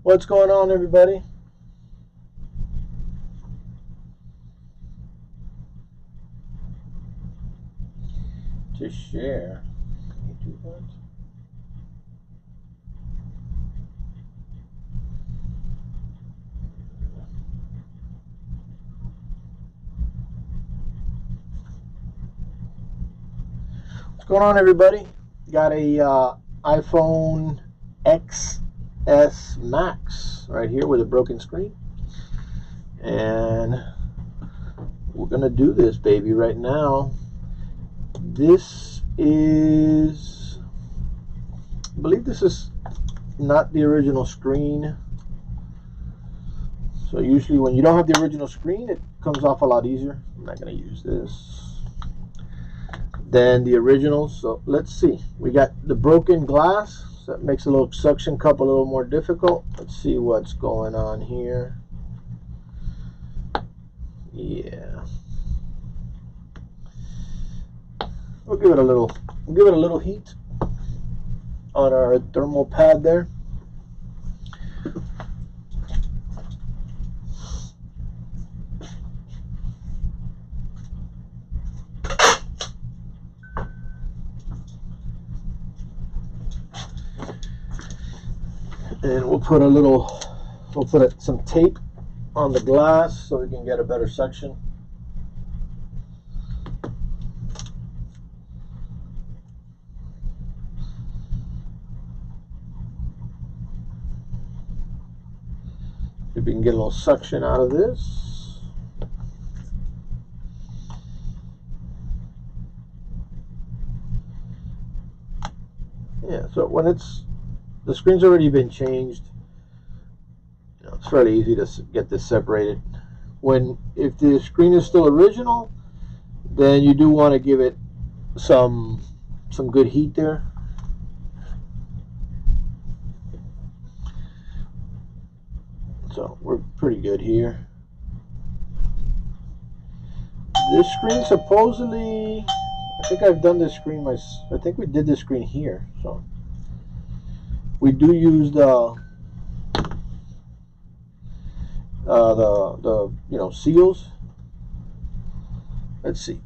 What's going on, everybody? To share. Can you do that? What's going on, everybody? Got a iPhone XS Max right here with a broken screen, and we're gonna do this baby right now. This is, I believe this is not the original screen. So usually when you don't have the original screen, it comes off a lot easier. I'm not gonna use this than the original. So let's see. We got the broken glass, so that makes a little suction cup a little more difficult. Let's see what's going on here. Yeah, we'll give it a little heat on our thermal pad there. And we'll put some tape on the glass so we can get a better suction. See if we can get a little suction out of this. Yeah, so when the screen's already been changed, it's fairly easy to get this separated. If the screen is still original, then you do want to give it some good heat there. So we're pretty good here. This screen supposedly, I think I've done this screen I think we did this screen here. So we do use the seals. Let's see.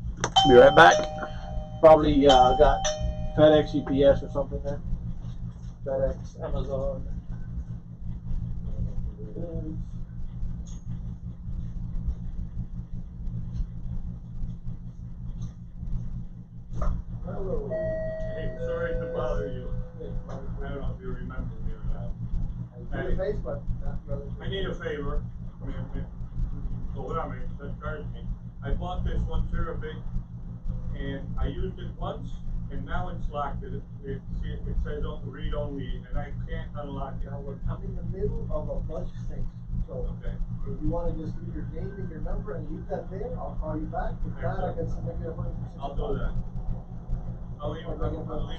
Be right back. Probably got FedEx, UPS, or something there. FedEx, Amazon. Hello. Hey, sorry to bother you. I don't know if you remember me or not. I need a favor. I bought this one Cerave, and I used it once, and now it's locked. It says read only, and I can't unlock it. Now we're in the middle of a bunch of things. So Okay. if you want to just leave your name and your number and leave that there, I'll call you back. If not, I can make it appointment for 6 o'clock. I'll do that. I'll leave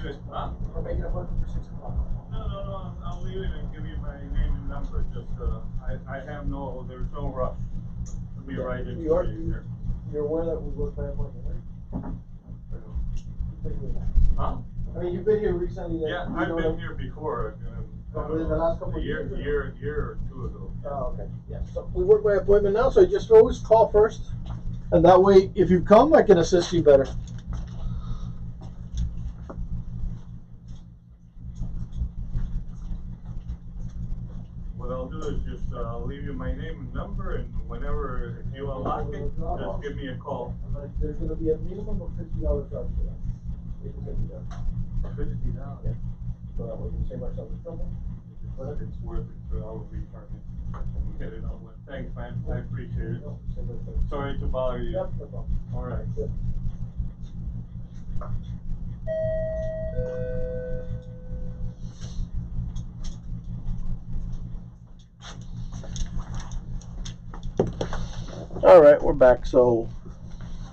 it. Huh? Or make an appointment for 6 o'clock. No. I'll leave it and give you my name and number. Just there's no rush. Let me write it for you here. You're aware that we work by appointment, right? Huh? I mean, you've been here recently. Yeah, I've been here before. Within the last couple of years? A year or two ago. Oh, okay. Yeah. So we work by appointment now, so you just always call first. And that way, if you come, I can assist you better. What I'll do is just leave you my name and number, and whenever if you unlock it, just give me a call. There's going to be a minimum of $50 charge for that. If it can be done. $50. Yeah. So that way we can save ourselves the trouble. But it's worth it, so I'll return it and get it on with. Thanks, man. I appreciate it. Sorry to bother you. Yep, no problem. All right. Yep. All right, we're back. So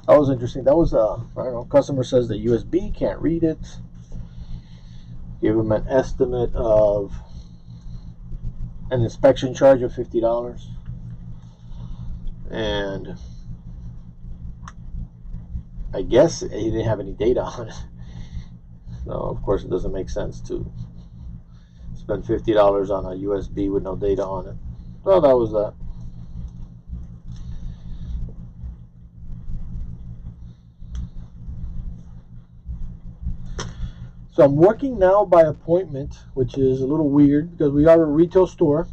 that was interesting. That was I don't know. Customer says the USB can't read it. Give them an estimate of an inspection charge of $50, and I guess he didn't have any data on it. So of course it doesn't make sense to Spent $50 on a USB with no data on it. So that was that. So I'm working now by appointment, which is a little weird because we are a retail store.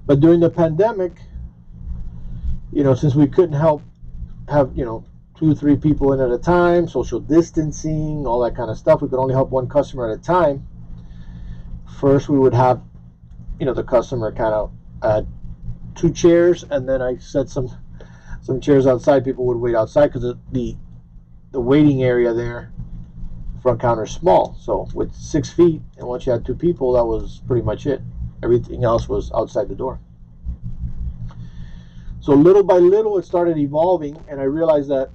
But during the pandemic, since we couldn't have 2-3 people in at a time, social distancing, all that kind of stuff, we could only help one customer at a time. First, we would have, the customer kind of add 2 chairs, and then I set some chairs outside. People would wait outside because the waiting area there, front counter, is small. So with 6 feet, and once you had 2 people, that was pretty much it. Everything else was outside the door. So little by little, it started evolving, and I realized that,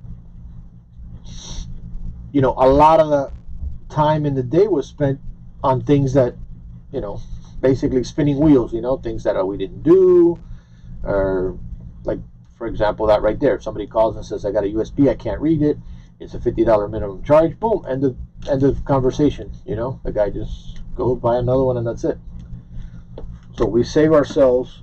a lot of the time in the day was spent on things that, basically spinning wheels, things that we didn't do, or like, for example, that right there. If somebody calls and says, I got a USB, I can't read it, it's a $50 minimum charge, boom, end of conversation. The guy just go buy another one and that's it. So we save ourselves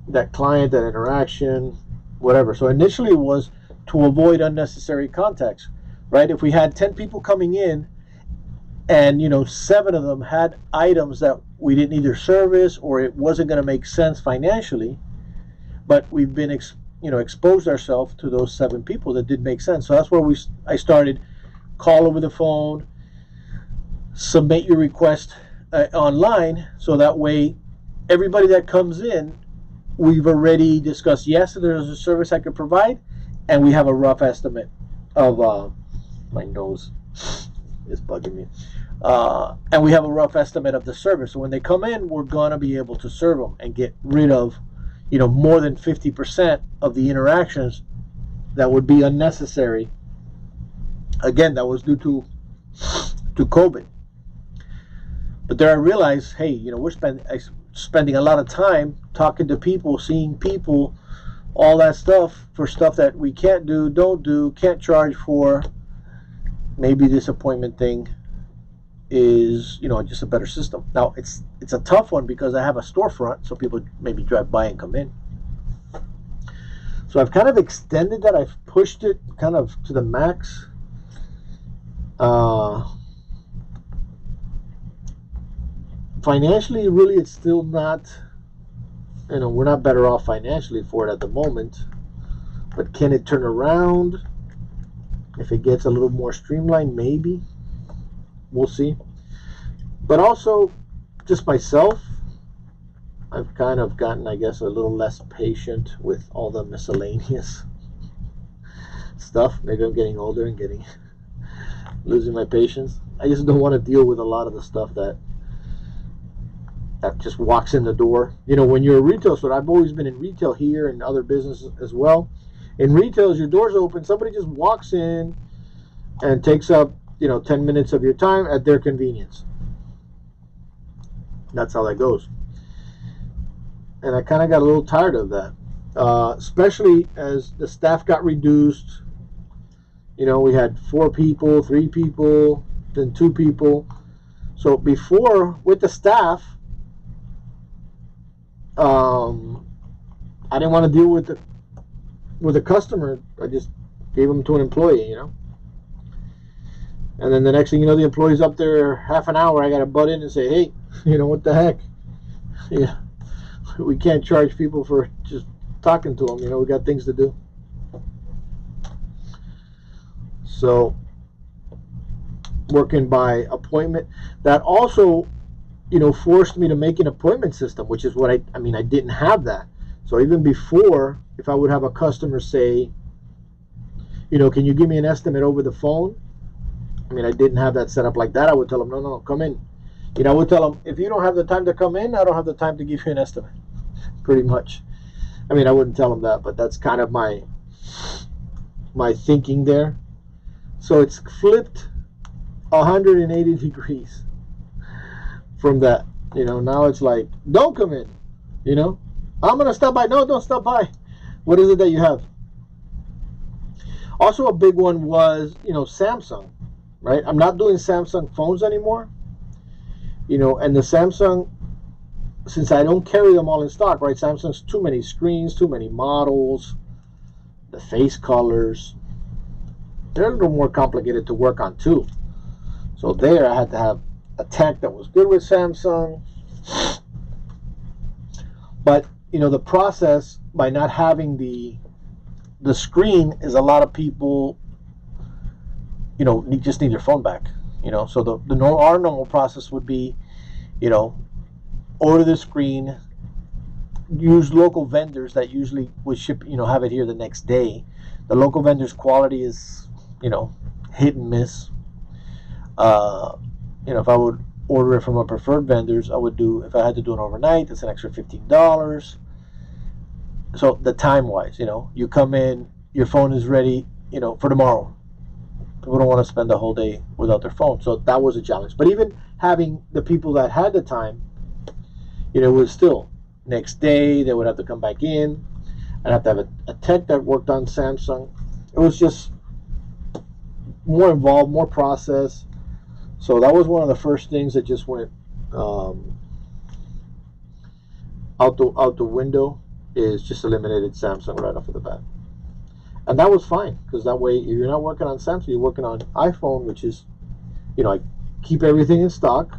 that client, that interaction, whatever. So initially it was to avoid unnecessary contacts, right? If we had 10 people coming in and 7 of them had items that we didn't either service or it wasn't going to make sense financially, but we've been exposed ourselves to those 7 people that did make sense. So that's where I started call over the phone, submit your request online, so that way everybody that comes in, we've already discussed, yes, there's a service I could provide, and we have a rough estimate of my nose is bugging me, and we have a rough estimate of the service. So when they come in, we're gonna be able to serve them and get rid of more than 50% of the interactions that would be unnecessary. Again, that was due to COVID. But there I realized, hey, we're spending a lot of time talking to people, seeing people, all that stuff for stuff that we can't do, don't do, can't charge for. Maybe this appointment thing is, just a better system. Now, it's a tough one because I have a storefront, so people maybe drive by and come in. So I've kind of extended that. I've pushed it kind of to the max. Financially, really, it's still not, we're not better off financially for it at the moment. But can it turn around? If it gets a little more streamlined, maybe. We'll see. But also, just myself, I've kind of gotten, I guess, a little less patient with all the miscellaneous stuff. Maybe I'm getting older and losing my patience. I just don't want to deal with a lot of the stuff that just walks in the door. When you're a retail store, I've always been in retail here and other businesses as well. In retail, as your door's open, somebody just walks in and takes up 10 minutes of your time at their convenience. That's how that goes. And I kind of got a little tired of that, especially as the staff got reduced. We had 4 people, 3 people, then 2 people. So before, with the staff, I didn't want to deal with a customer. I just gave them to an employee, And then the next thing you know, the employee's up there half an hour. I got to butt in and say, hey, what the heck? Yeah, we can't charge people for just talking to them. We got things to do. So working by appointment. That also, forced me to make an appointment system, which is what I didn't have that. So even before, if I would have a customer say, can you give me an estimate over the phone? I didn't have that set up like that. I would tell them, no, come in. I would tell them, if you don't have the time to come in, I don't have the time to give you an estimate. Pretty much. I wouldn't tell them that, but that's kind of my thinking there. So it's flipped 180 degrees from that. Now it's like, don't come in. I'm going to stop by. No, don't stop by. What is it that you have? Also, a big one was, Samsung, right? I'm not doing Samsung phones anymore, you know, and the Samsung, since I don't carry them all in stock, right? Samsung's too many screens, too many models, the face colors, they're a little more complicated to work on too. So there I had to have a tech that was good with Samsung. But you know, the process by not having the screen is a lot of people, you know, just need their phone back. You know, so our normal process would be, you know, order the screen, use local vendors that usually would ship, you know, have it here the next day. The local vendors' quality is, you know, hit and miss. You know, if I would order it from a preferred vendors, I would do, if I had to do it overnight, it's an extra $15. So the time wise, you know, you come in, your phone is ready, you know, for tomorrow. People don't want to spend the whole day without their phone. So that was a challenge. But even having the people that had the time, you know, it was still next day, they would have to come back in. I'd have to have a tech that worked on Samsung. It was just more involved, more process. So that was one of the first things that just went out the window, is just eliminated Samsung right off of the bat. And that was fine, because that way you're not working on Samsung, you're working on iPhone, which is, you know, I keep everything in stock.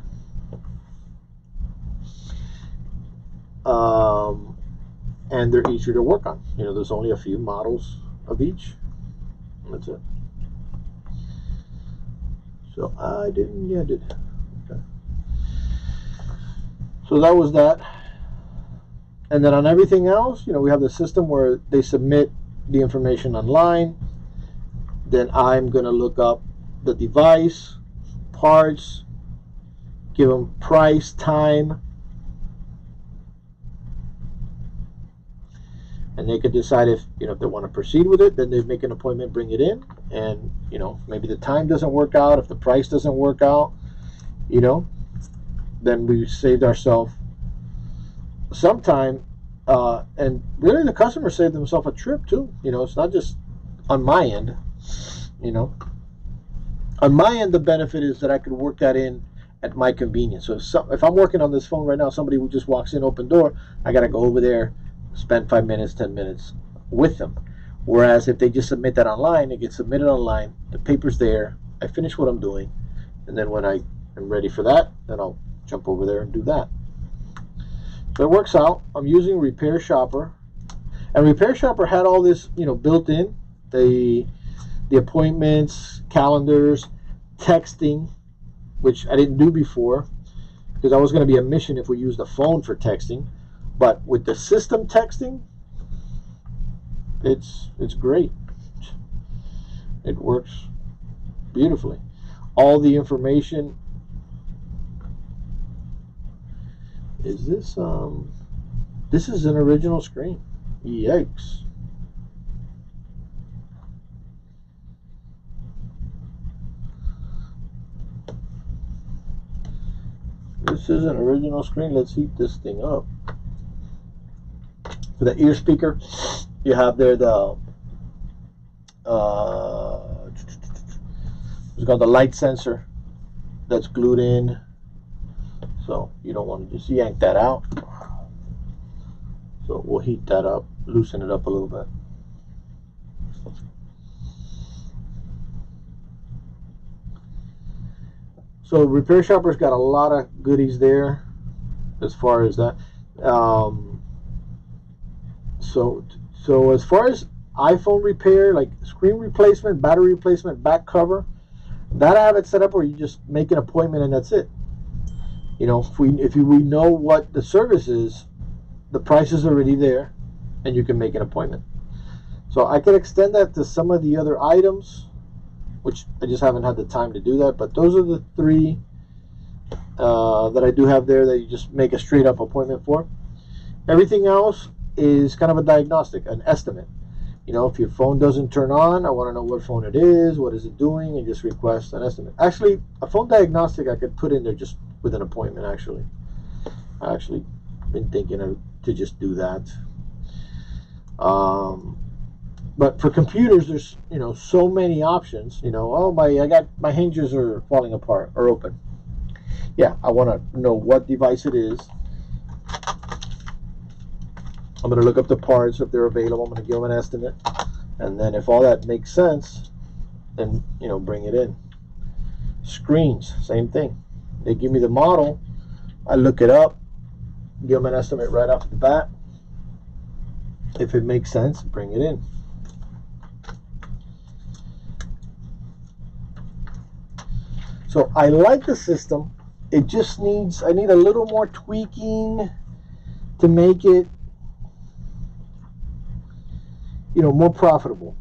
And they're easier to work on. You know, there's only a few models of each. And that's it. So I didn't, yeah, I did. Okay. So that was that. And then on everything else, you know, we have the system where they submit the information online. Then I'm going to look up the device, parts, give them price, time, and they could decide if, you know, if they want to proceed with it. Then they make an appointment, bring it in, and, you know, maybe the time doesn't work out, if the price doesn't work out, you know, then we saved ourselves some time, and really the customer saved themselves a trip too. You know, it's not just on my end. You know, on my end, the benefit is that I could work that in at my convenience. So if I'm working on this phone right now, somebody who just walks in, open door, I got to go over there, spend 5 minutes, 10 minutes with them. Whereas if they just submit that online, it gets submitted online, the paper's there, I finish what I'm doing, and then when I am ready for that, then I'll jump over there and do that. So it works out. I'm using Repair Shopper, and Repair Shopper had all this, you know, built in, the appointments, calendars, texting, which I didn't do before because I was going to be a mission if we used the phone for texting. But with the system texting, it's great. It works beautifully. All the information. Is this this is an original screen. Yikes. This is an original screen. Let's heat this thing up. For the ear speaker, you have there the it's got the light sensor that's glued in, so you don't want to just yank that out. So we'll heat that up, loosen it up a little bit. So Repair Shopper's got a lot of goodies there as far as that. So as far as iPhone repair, like screen replacement, battery replacement, back cover, that I have it set up where you just make an appointment and that's it. You know, if we know what the service is, the price is already there, and you can make an appointment. So I could extend that to some of the other items, which I just haven't had the time to do that. But those are the three that I do have there that you just make a straight up appointment for. Everything else is kind of a diagnostic, an estimate. You know, if your phone doesn't turn on, I want to know what phone it is, what is it doing, and just request an estimate. Actually, a phone diagnostic I could put in there just with an appointment, actually. I actually been thinking to just do that. But for computers, there's so many options. Oh my hinges are falling apart or open. Yeah, I want to know what device it is. I'm going to look up the parts if they're available. I'm going to give them an estimate, and then if all that makes sense, then bring it in. Screens, same thing. They give me the model. I look it up, give them an estimate right off the bat. If it makes sense, bring it in. So I like the system. I need a little more tweaking to make it, more profitable.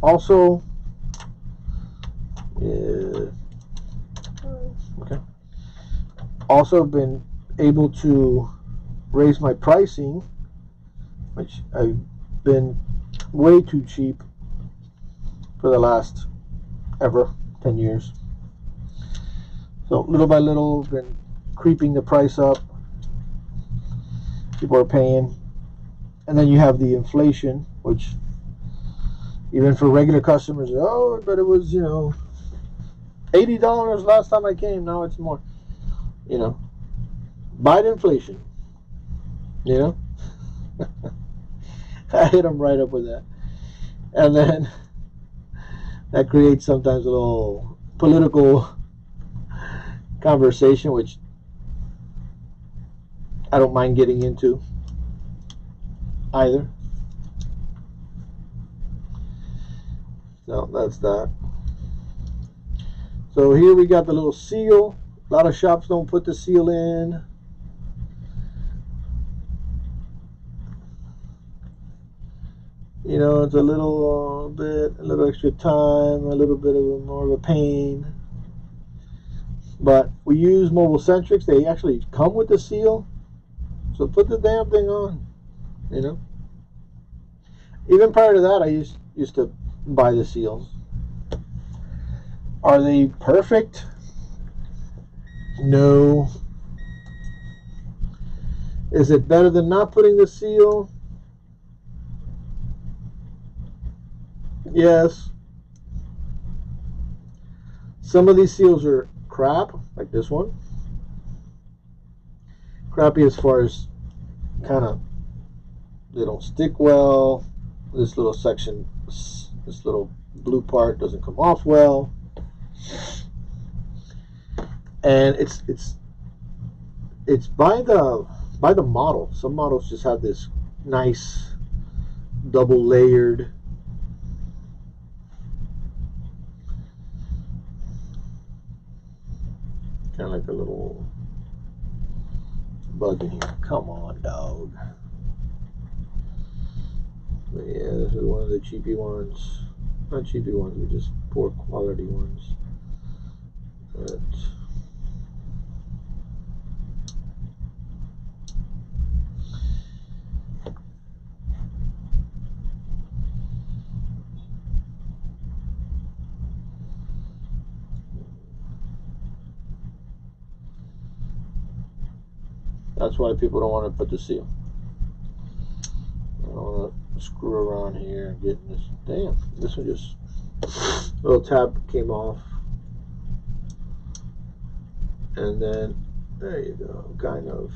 Also, okay. Also been able to raise my pricing, which I've been way too cheap for the last 10 years. So little by little, been creeping the price up. People are paying. And then you have the inflation, which even for regular customers, but it was, $80 last time I came. Now it's more, Bite inflation, I hit them right up with that. And then that creates sometimes a little political conversation, which I don't mind getting into either. So that's that. So here we got the little seal. A lot of shops don't put the seal in. It's a little extra time, a little bit of more of a pain. But we use Mobile Centrics. They actually come with the seal. So put the damn thing on, Even prior to that, I used to buy the seals. Are they perfect? No. Is it better than not putting the seal? Yes. Some of these seals are crap, like this one. Crappy as far as they don't stick well. This little section, this little blue part doesn't come off well. And it's by the model. Some models just have this nice double layered kind of like a little bug in here. Come on, dog. But yeah, this is one of the cheapy ones. Not cheapy ones, but just poor quality ones. But that's why people don't want to put the seal. I don't want to screw around here and get this. Damn, this one just little tab came off, and then there you go, kind of.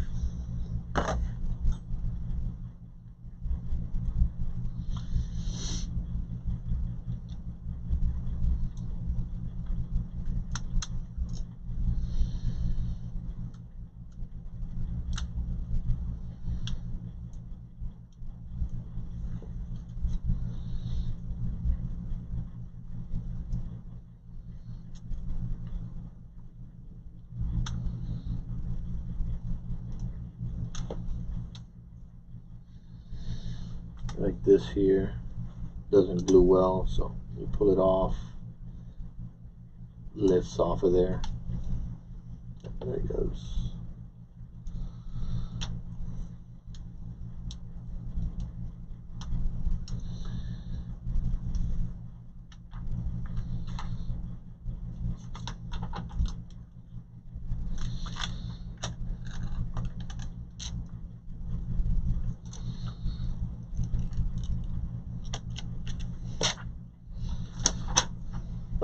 Like this here doesn't glue well, so you pull it off, lifts off of there. There it goes.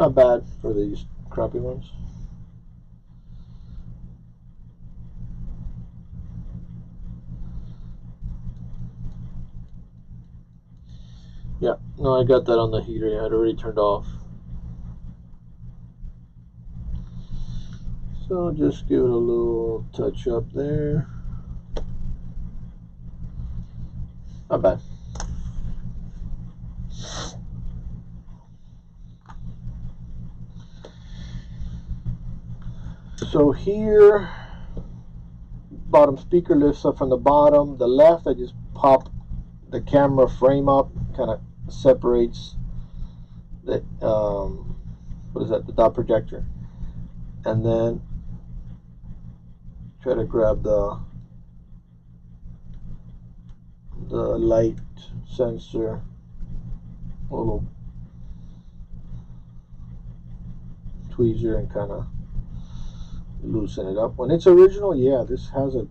Not bad for these crappy ones. Yeah, no, I got that on the heater. I had already turned off. So just give it a little touch up there. Not bad. So here, bottom speaker lifts up from the bottom. The left, I just pop the camera frame up, kind of separates the what is that? The dot projector, and then try to grab the light sensor, a little tweezer, and kind of loosen it up. When it's original, yeah, this has a,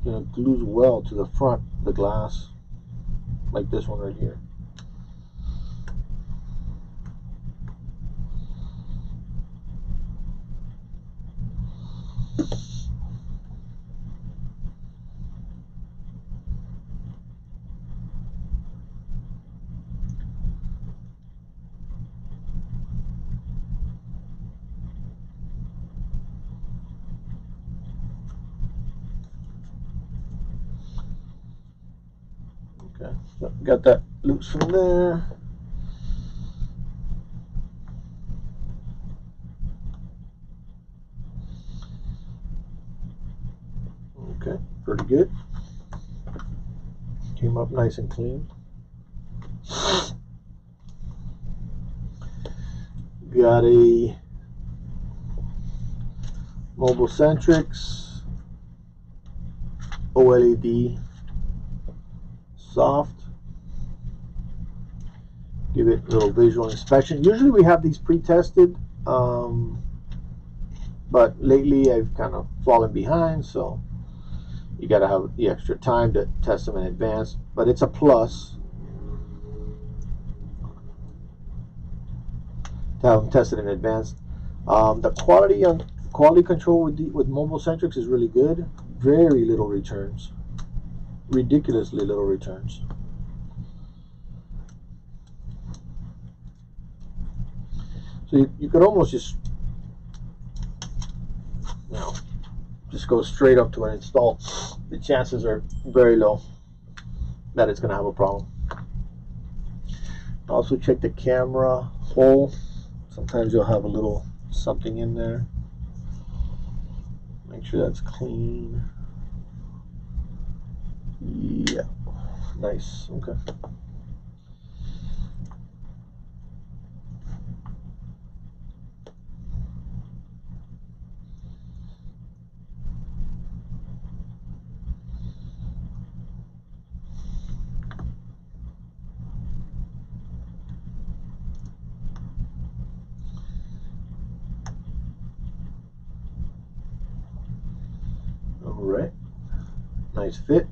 you know, glues well to the front of the glass, like this one right here. Okay, so got that loose from there. Okay, pretty good. Came up nice and clean. Got a Mobile Centrics OLED soft. Give it a little visual inspection. Usually we have these pre-tested, but lately I've kind of fallen behind, so you got to have the extra time to test them in advance. But it's a plus to have them tested in advance. The quality control with Mobile Centrics is really good. Very little returns, ridiculously little returns. So you could almost just, you know, just go straight up to an install. The chances are very low that it's going to have a problem. Also check the camera hole. Sometimes you'll have a little something in there. Make sure that's clean. Yeah, nice. Okay. All right, nice fit.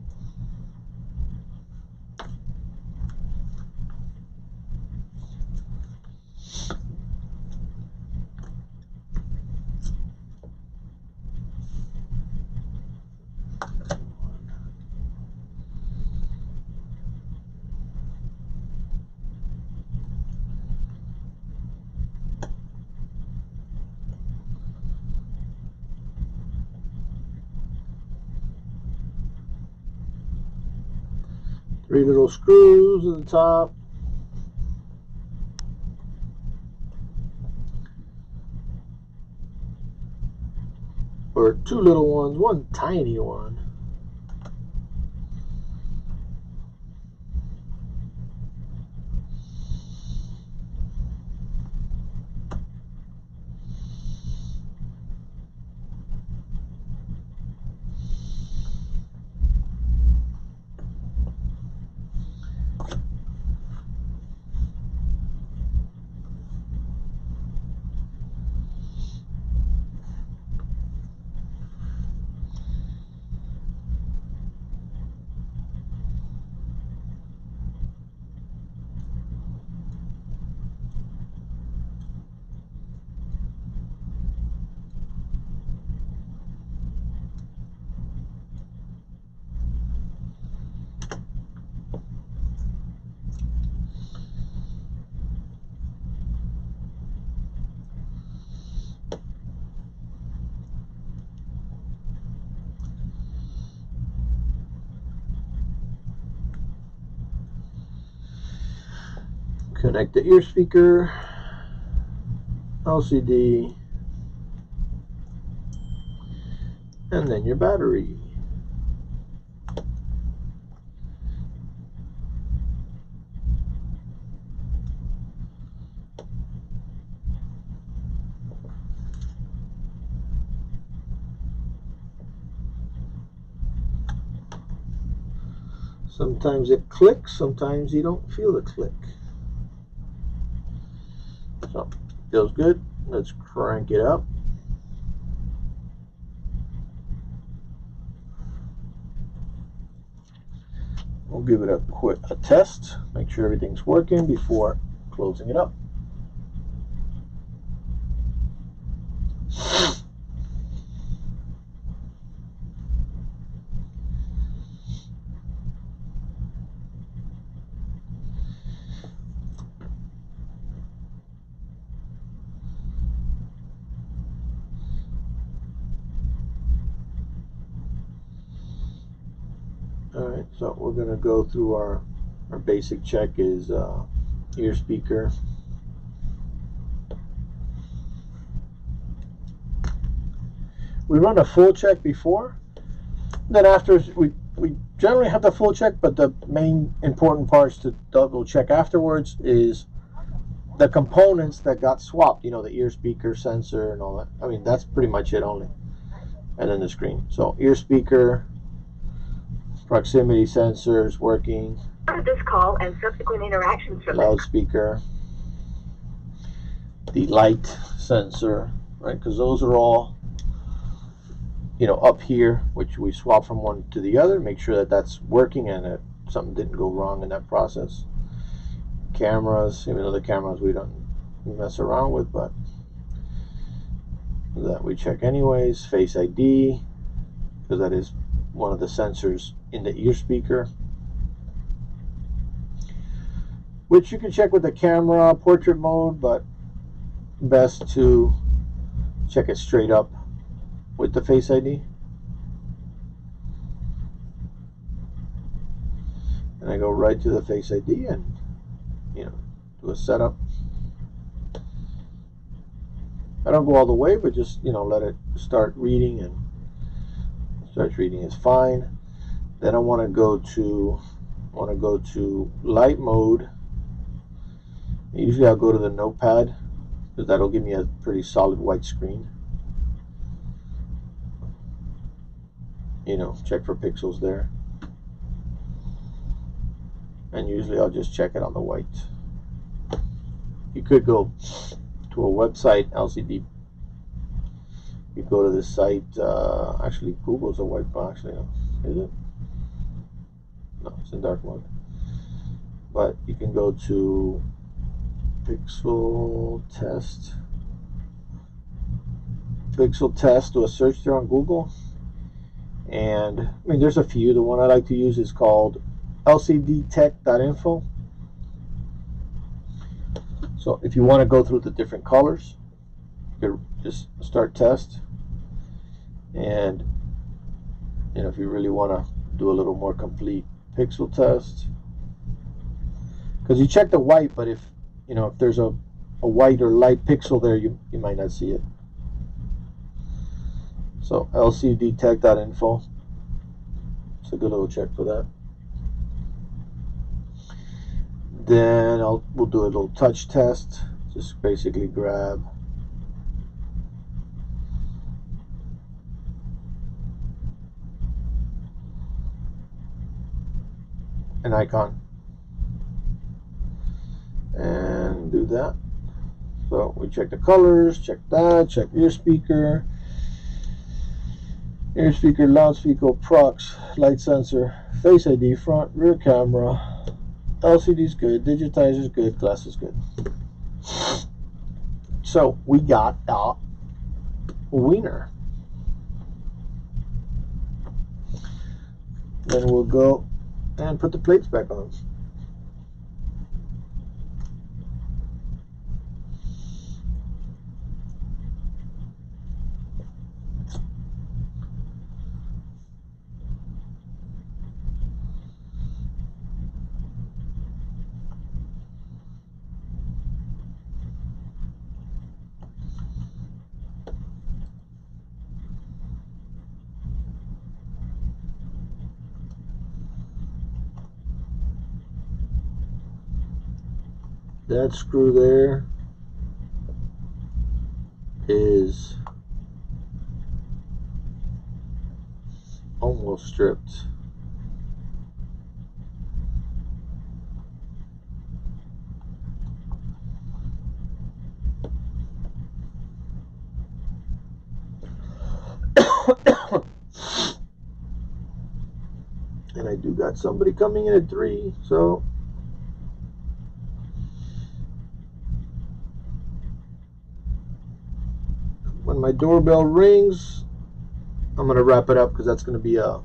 Three little screws at the top. Or two little ones, one tiny one. Connect the ear speaker, LCD, and then your battery. Sometimes it clicks, sometimes you don't feel the click. So, feels good. Let's crank it up. We'll give it a test, make sure everything's working before closing it up. Alright, so we're going to go through our basic check is ear speaker. We run a full check before, then after we generally have the full check, but the main important parts to double check afterwards is the components that got swapped, you know, the ear speaker, sensor, and all that. I mean, that's pretty much it only. And then the screen. So ear speaker, proximity sensors working. This call and subsequent interactions from loudspeaker, the light sensor, right? Because those are all, you know, up here, which we swap from one to the other. Make sure that that's working and that something didn't go wrong in that process. Cameras, even though the cameras we don't mess around with, but that we check anyways. Face ID, because that is one of the sensors in the ear speaker, which you can check with the camera portrait mode, but best to check it straight up with the Face ID. And I go right to the Face ID and, you know, do a setup. I don't go all the way, but just, you know, let it start reading, and starts reading is fine. Then I want to go to light mode. Usually I'll go to the notepad, because that'll give me a pretty solid white screen. You know, check for pixels there. And usually I'll just check it on the white. You could go to a website, LCD. You go to this site, actually Google's a white box, actually, no. Is it? No, it's in dark mode. But you can go to Pixel Test, do a search there on Google. And I mean, there's a few. The one I like to use is called lcdtech.info. So if you want to go through the different colors, you could just start test. And, you know, if you really want to do a little more complete pixel test, because you check the white, but if, you know, if there's a white or light pixel there, you might not see it. So lcdtech.info, it's a good little check for that. Then we'll do a little touch test. Just basically grab an icon and do that. So we check the colors, check that, check ear speaker, loudspeaker, prox, light sensor, Face ID, front, rear camera, LCD's good, digitizer's good, glass is good. So we got a wiener. Then we'll go and put the plates back on. that screw there is almost stripped. And I do got somebody coming in at 3, so when my doorbell rings, I'm going to wrap it up because that's going to be a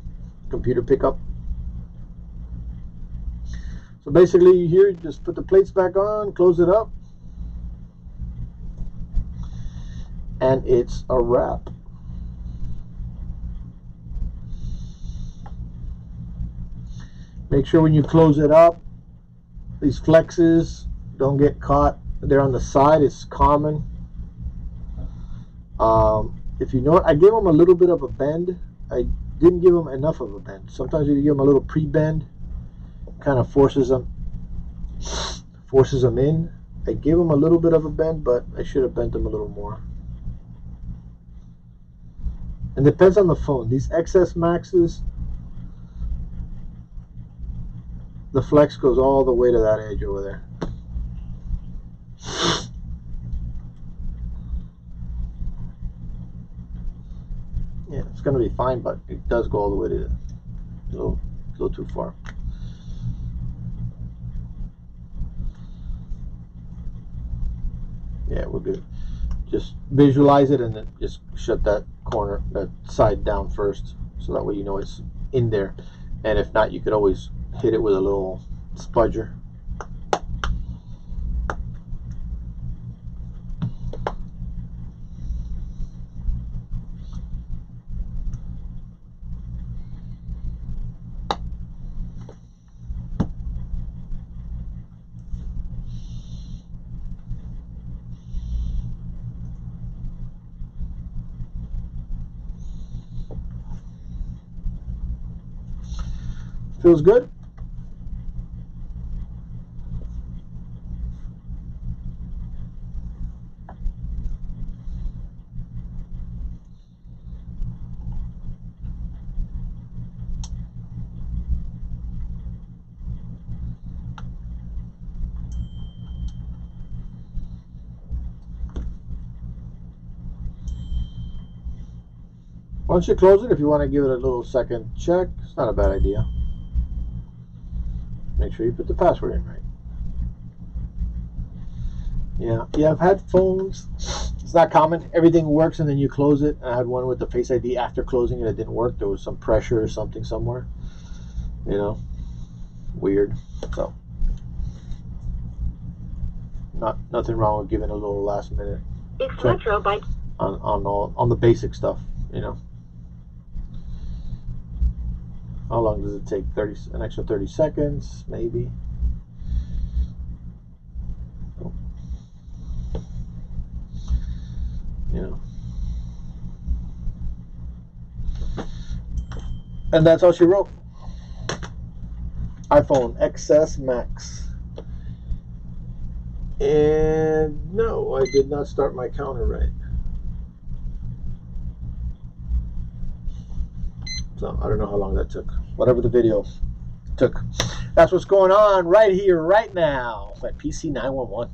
computer pickup. So basically here, just put the plates back on, close it up, and it's a wrap. Make sure when you close it up, these flexes don't get caught. They're on the side. It's common. If you know, I gave them a little bit of a bend. I didn't give them enough of a bend. Sometimes if you give them a little pre-bend, kind of forces them in. I gave them a little bit of a bend, but I should have bent them a little more. And depends on the phone. These XS Maxes, the flex goes all the way to that edge over there. Yeah, it's going to be fine, but it does go all the way to a little too far. Yeah, we're good. Just visualize it and then just shut that corner, that side down first, so that way you know it's in there. And if not, you could always hit it with a little spudger. Feels good. Once you close it, if you want to give it a little second check, it's not a bad idea. Make sure you put the password in right. Yeah, I've had phones. It's not common. Everything works and then you close it. I had one with the Face ID after closing it. It didn't work. There was some pressure or something somewhere. You know, weird. So, nothing wrong with giving a little last minute check on the basic stuff. You know. How long does it take? An extra 30 seconds, maybe. Oh. You know. And that's all she wrote. iPhone XS Max. And no, I did not start my counter right. So I don't know how long that took. Whatever the video took. That's what's going on right here, right now at PC 911.